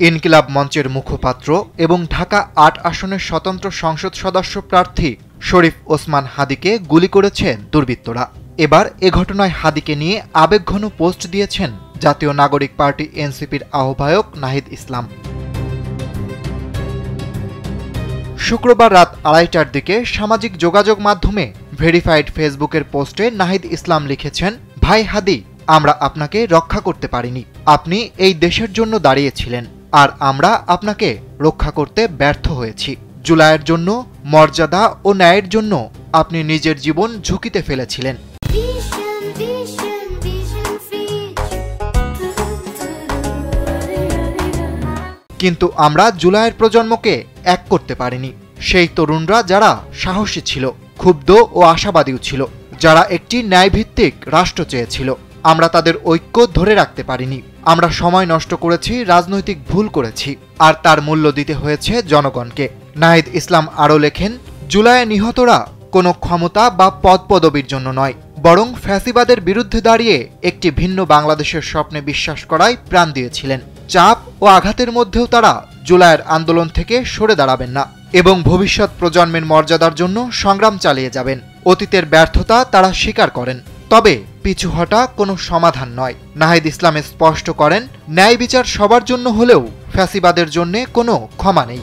ইনকিলাব মঞ্চের মুখপাত্র এবং ঢাকা ৮ আসনের স্বতন্ত্র সংসদ সদস্য প্রার্থী শরীফ ওসমান হাদীকে গুলি করেছে দুর্বৃত্তরা। এবার এ ঘটনায় হাদীকে নিয়ে আবেগঘন পোস্ট দিয়েছেন জাতীয় নাগরিক পার্টি এনসিপির আহ্বায়ক নাহিদ ইসলাম। শুক্রবার রাত ২:৩০টার দিকে সামাজিক যোগাযোগ মাধ্যমে ভেরিফাইড ফেসবুকের পোস্টে নাহিদ ইসলাম লিখেছেন, ভাই হাদী, আমরা আপনাকে রক্ষা করতে পারিনি। আপনি এই দেশের জন্য দাঁড়িয়েছিলেন, আর আমরা আপনাকে রক্ষা করতে ব্যর্থ হয়েছি। জুলাইয়ের জন্য, মর্যাদা ও ন্যায়ের জন্য আপনি নিজের জীবন ঝুঁকিতে ফেলেছিলেন। কিন্তু আমরা জুলাইয়ের প্রজন্মকে এক করতে পারিনি। সেই তরুণরা যারা সাহসী ছিল, ক্ষুব্ধ ও আশাবাদীও ছিল, যারা একটি ন্যায়ভিত্তিক রাষ্ট্র চেয়েছিল, আমরা তাদের ঐক্য ধরে রাখতে পারিনি। আমরা সময় নষ্ট করেছি, রাজনৈতিক ভুল করেছি, আর তার মূল্য দিতে হয়েছে জনগণকে। নাহিদ ইসলাম আরও লেখেন, জুলাইয়ে নিহতরা কোনো ক্ষমতা বা পদপদবীর জন্য নয়, বরং ফ্যাসিবাদের বিরুদ্ধে দাঁড়িয়ে একটি ভিন্ন বাংলাদেশের স্বপ্নে বিশ্বাস করায় প্রাণ দিয়েছিলেন। চাপ ও আঘাতের মধ্যেও তারা জুলাইয়ের আন্দোলন থেকে সরে দাঁড়াবেন না এবং ভবিষ্যৎ প্রজন্মের মর্যাদার জন্য সংগ্রাম চালিয়ে যাবেন। অতীতের ব্যর্থতা তারা স্বীকার করেন, তবে পিছু হটা কোনো সমাধান নয়। নাহিদ ইসলাম স্পষ্ট করেন, ন্যায় বিচার সবার জন্য হলেও ফ্যাসিবাদের জন্য কোনো ক্ষমা নেই।